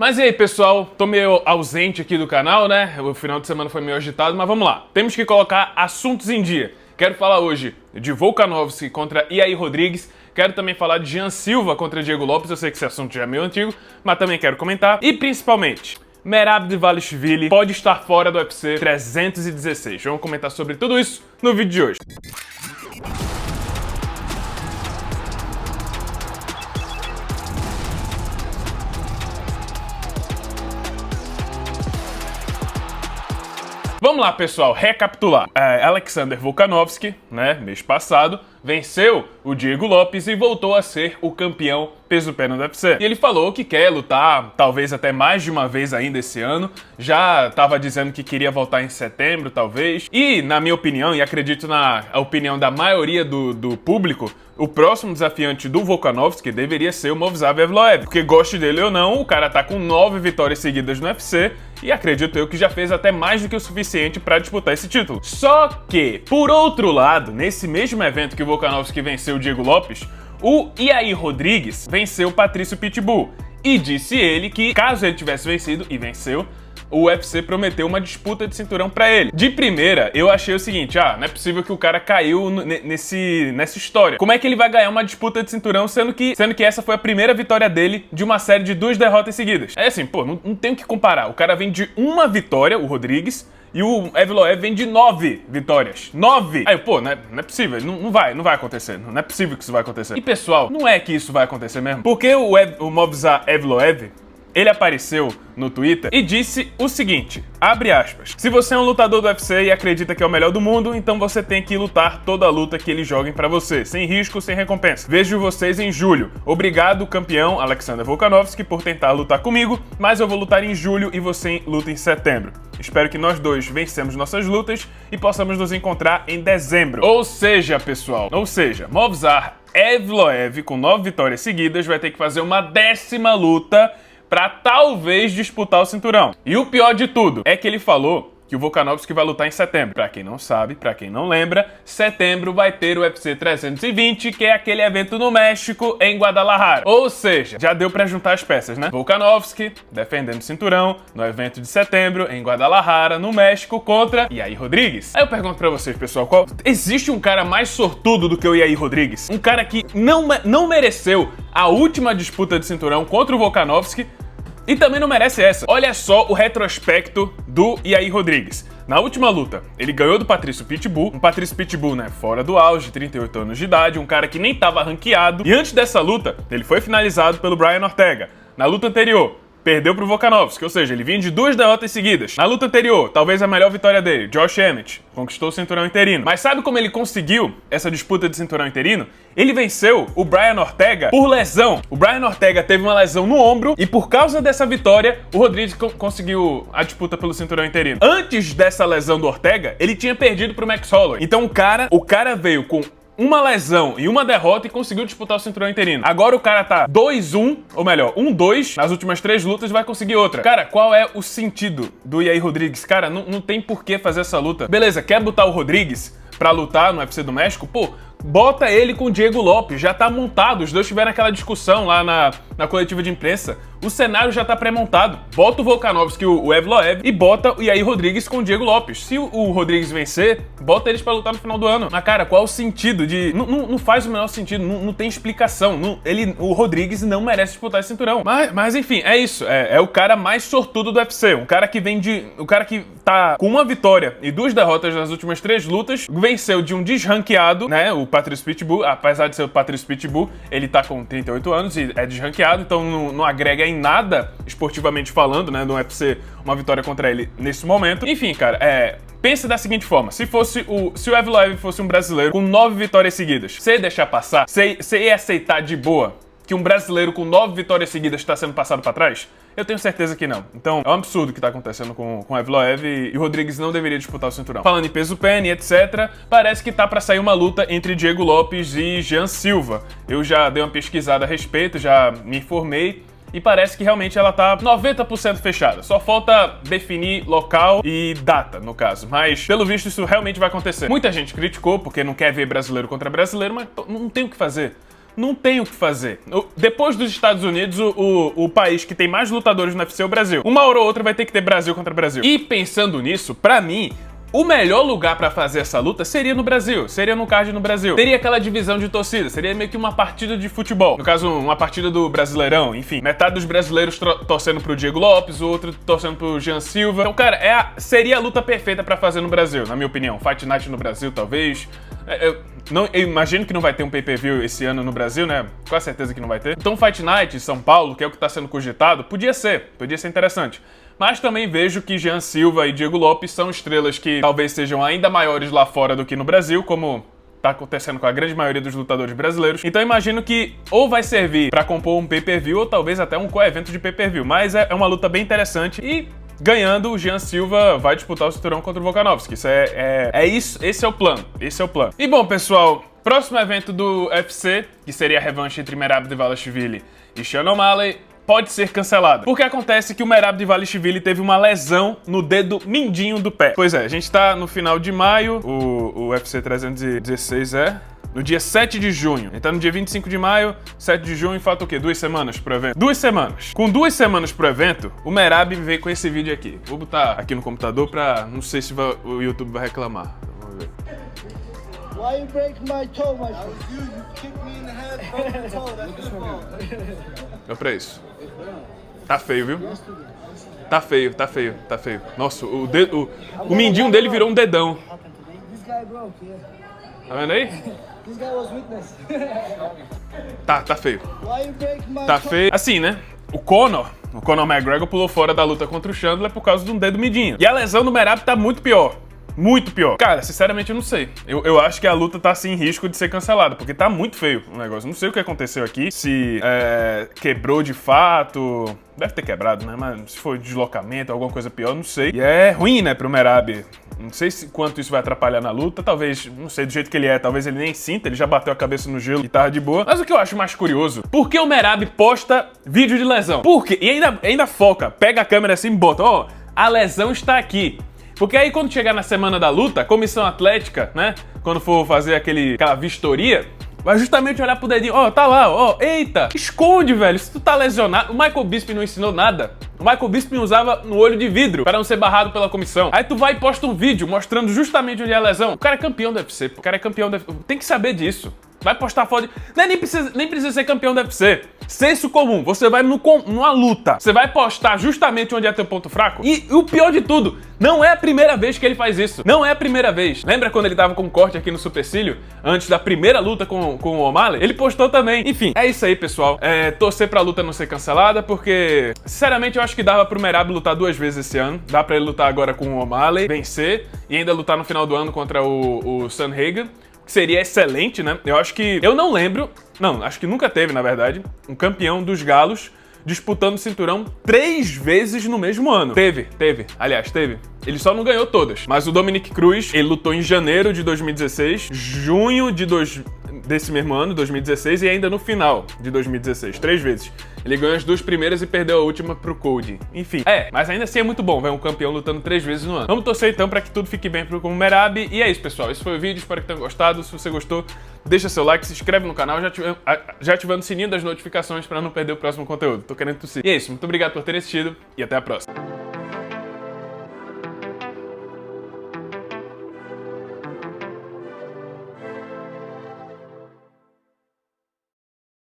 Mas e aí, pessoal? Tô meio ausente aqui do canal, né? O final de semana foi meio agitado, mas vamos lá. Temos que colocar assuntos em dia. Quero falar hoje de Volkanovski contra Yair Rodrigues. Quero também falar de Jean Silva contra Diego Lopes. Eu sei que esse assunto já é meio antigo, mas também quero comentar. E principalmente, Merab Dvalishvili pode estar fora do UFC 316. Vamos comentar sobre tudo isso no vídeo de hoje. Vamos lá, pessoal, recapitular. Alexander Volkanovski, né, mês passado, venceu o Diego Lopes e voltou a ser o campeão peso-pena do UFC. E ele falou que quer lutar, talvez até mais de uma vez ainda esse ano. Já estava dizendo que queria voltar em setembro, talvez. E, na minha opinião, e acredito na opinião da maioria do público, o próximo desafiante do Volkanovski deveria ser o Movsar Evloev. Porque goste dele ou não, o cara tá com 9 vitórias seguidas no UFC e acredito eu que já fez até mais do que o suficiente para disputar esse título. Só que, por outro lado, nesse mesmo evento que o Volkanovski venceu o Diego Lopes, o Yair Rodrigues venceu o Patrício Pitbull. E disse ele que, caso ele tivesse vencido, e venceu, o UFC prometeu uma disputa de cinturão pra ele. De primeira, eu achei o seguinte, não é possível que o cara caiu nessa história. Como é que ele vai ganhar uma disputa de cinturão, sendo que essa foi a primeira vitória dele de uma série de 2 derrotas seguidas? É assim, pô, não tem o que comparar. O cara vem de uma vitória, o Rodrigues, e o Evloev vem de 9 vitórias. 9! Aí, pô, não é possível. Não vai acontecer. Não é possível que isso vai acontecer. E, pessoal, não é que isso vai acontecer mesmo. Porque o Movsar Evloev, ele apareceu no Twitter e disse o seguinte, abre aspas, se você é um lutador do UFC e acredita que é o melhor do mundo, então você tem que lutar toda a luta que eles joguem pra você, sem risco, sem recompensa. Vejo vocês em julho. Obrigado, campeão Alexander Volkanovski, por tentar lutar comigo, mas eu vou lutar em julho e você luta em setembro. Espero que nós dois vencemos nossas lutas e possamos nos encontrar em dezembro. Ou seja, pessoal, Movsar Evloev, com 9 vitórias seguidas, vai ter que fazer uma 10ª luta pra talvez disputar o cinturão. E o pior de tudo é que ele falou que o Volkanovski vai lutar em setembro. Pra quem não sabe, pra quem não lembra, setembro vai ter o UFC 320, que é aquele evento no México, em Guadalajara. Ou seja, já deu pra juntar as peças, né? Volkanovski defendendo o cinturão no evento de setembro, em Guadalajara, no México, contra Yair Rodrigues. Aí eu pergunto pra vocês, pessoal, existe um cara mais sortudo do que o Yair Rodrigues? Um cara que não mereceu a última disputa de cinturão contra o Volkanovski, e também não merece essa. Olha só o retrospecto do Yair Rodrigues. Na última luta, ele ganhou do Patrício Pitbull. Um Patrício Pitbull, né, fora do auge, 38 anos de idade, um cara que nem tava ranqueado. E antes dessa luta, ele foi finalizado pelo Brian Ortega. Na luta anterior, perdeu pro Volkanovski, ou seja, ele vinha de 2 derrotas seguidas. Na luta anterior, talvez a melhor vitória dele, Josh Emmett, conquistou o cinturão interino. Mas sabe como ele conseguiu essa disputa de cinturão interino? Ele venceu o Brian Ortega por lesão. O Brian Ortega teve uma lesão no ombro e por causa dessa vitória, o Rodrigues conseguiu a disputa pelo cinturão interino. Antes dessa lesão do Ortega, ele tinha perdido pro Max Holloway. Então o cara veio com uma lesão e uma derrota e conseguiu disputar o cinturão interino. Agora o cara tá 2-1, ou melhor, 1-2 nas últimas 3 lutas, vai conseguir outra. Cara, qual é o sentido do Yair Rodrigues? Cara, não tem por que fazer essa luta. Beleza, quer botar o Rodrigues pra lutar no UFC do México? Pô, bota ele com o Diego Lopes, já tá montado. Os dois tiveram aquela discussão lá na coletiva de imprensa. O cenário já tá pré-montado. Bota o Volkanovski, o Evloev, e bota o Yair Rodrigues com o Diego Lopes. Se o Rodrigues vencer, bota eles pra lutar no final do ano. Mas, cara, qual é o sentido de... Não faz o menor sentido, não tem explicação. O Rodrigues não merece disputar esse cinturão. Mas enfim, é isso. É o cara mais sortudo do UFC. Um cara que o cara que tá com uma vitória e 2 derrotas nas últimas 3 lutas, venceu de um desranqueado, né? O Patrício Pitbull, apesar de ser o Patrício Pitbull, ele tá com 38 anos e é desranqueado, então não agrega em nada, esportivamente falando, né, no UFC, uma vitória contra ele nesse momento. Enfim, cara, pensa da seguinte forma, se o Evloev fosse um brasileiro com 9 vitórias seguidas, você ia deixar passar? Você ia aceitar de boa que um brasileiro com 9 vitórias seguidas está sendo passado pra trás? Eu tenho certeza que não. Então, é um absurdo o que tá acontecendo com o Evloev e o Rodrigues não deveria disputar o cinturão. Falando em peso-pena e etc, parece que tá pra sair uma luta entre Diego Lopes e Jean Silva. Eu já dei uma pesquisada a respeito, já me informei, e parece que realmente ela tá 90% fechada. Só falta definir local e data, no caso. Mas, pelo visto, isso realmente vai acontecer. Muita gente criticou porque não quer ver brasileiro contra brasileiro, mas não tem o que fazer. não tem o que fazer. Depois dos Estados Unidos, o país que tem mais lutadores no UFC é o Brasil. Uma hora ou outra vai ter que ter Brasil contra Brasil. E pensando nisso, pra mim, o melhor lugar pra fazer essa luta seria no Brasil, seria no card no Brasil. Teria aquela divisão de torcida, seria meio que uma partida de futebol. No caso, uma partida do Brasileirão, enfim. Metade dos brasileiros torcendo pro Diego Lopes, o outro torcendo pro Jean Silva. Então, cara, seria a luta perfeita pra fazer no Brasil, na minha opinião. Fight Night no Brasil, talvez. Eu imagino que não vai ter um pay-per-view esse ano no Brasil, né? Com a certeza que não vai ter. Então, Fight Night em São Paulo, que é o que tá sendo cogitado, podia ser interessante. Mas também vejo que Jean Silva e Diego Lopes são estrelas que talvez sejam ainda maiores lá fora do que no Brasil, como tá acontecendo com a grande maioria dos lutadores brasileiros. Então imagino que ou vai servir pra compor um pay-per-view ou talvez até um co-evento de pay-per-view. Mas é uma luta bem interessante e ganhando, o Jean Silva vai disputar o cinturão contra o Volkanovski. Esse é o plano. Esse é o plano. E bom, pessoal, próximo evento do UFC, que seria a revanche entre Merab Dvalishvili e Sean O'Malley, pode ser cancelada. Porque acontece que o Merab Dvalishvili teve uma lesão no dedo mindinho do pé. Pois é, a gente tá no final de maio, o UFC 316 no dia 7 de junho. Então, no dia 25 de maio, 7 de junho, falta o quê? 2 semanas pro evento? 2 semanas. Com 2 semanas pro evento, o Merab veio com esse vídeo aqui. Vou botar aqui no computador pra... não sei se o YouTube vai reclamar. Vamos ver. Why you break my toe, my friend? You kicked me in the head, broke my toe, that's your fault. Olha pra isso. Tá feio, viu? Tá feio, tá feio, tá feio. Nossa, o mindinho dele virou um dedão. This guy broke, yeah. Tá vendo aí? This guy was witness. Tá feio. Why you break my Tá toe? feio. Assim, né? O Conor McGregor pulou fora da luta contra o Chandler por causa de um dedo midinho. E a lesão do Merab tá muito pior. Muito pior. Cara, sinceramente eu não sei. Eu acho que a luta tá assim em risco de ser cancelada, porque tá muito feio o negócio. Não sei o que aconteceu aqui, se quebrou de fato. Deve ter quebrado, né? Mas se foi deslocamento, alguma coisa pior, não sei. E é ruim, né, pro Merab. Não sei quanto isso vai atrapalhar na luta. Talvez, não sei, do jeito que ele é, talvez ele nem sinta, ele já bateu a cabeça no gelo e tava de boa. Mas o que eu acho mais curioso, por que o Merab posta vídeo de lesão? Por quê? E ainda foca, pega a câmera assim e bota, ó, a lesão está aqui. Porque aí quando chegar na semana da luta, a comissão atlética, né, quando for fazer aquela vistoria, vai justamente olhar pro dedinho, ó, tá lá, ó, eita, esconde, velho, se tu tá lesionado. O Michael Bisping não ensinou nada. O Michael Bisping usava no olho de vidro para não ser barrado pela comissão. Aí tu vai e posta um vídeo mostrando justamente onde é a lesão. O cara é campeão do UFC, o cara é campeão do UFC, tem que saber disso. Vai postar foto de... nem precisa ser campeão do UFC. Senso comum, você vai numa luta, você vai postar justamente onde é teu ponto fraco. E o pior de tudo, não é a primeira vez que ele faz isso. Não é a primeira vez. Lembra quando ele tava com um corte aqui no supercílio? Antes da primeira luta com o O'Malley? Ele postou também. Enfim, é isso aí, pessoal. Torcer pra luta não ser cancelada, porque, sinceramente, eu acho que dava pro Merab lutar 2 vezes esse ano. Dá pra ele lutar agora com o O'Malley, vencer, e ainda lutar no final do ano contra o Sandhagen. Seria excelente, né? Eu não lembro, acho que nunca teve, na verdade, um campeão dos galos disputando o cinturão 3 vezes no mesmo ano. Teve. Ele só não ganhou todas. Mas o Dominick Cruz, ele lutou em janeiro de 2016, junho desse mesmo ano, 2016, e ainda no final de 2016, 3 vezes. Ele ganhou as 2 primeiras e perdeu a última pro Cody. Enfim, mas ainda assim é muito bom ver um campeão lutando 3 vezes no ano. Vamos torcer então pra que tudo fique bem pro Merab. E é isso, pessoal. Esse foi o vídeo, espero que tenham gostado. Se você gostou, deixa seu like, se inscreve no canal, já ativando o sininho das notificações pra não perder o próximo conteúdo. Tô querendo tossir. E é isso, muito obrigado por ter assistido e até a próxima.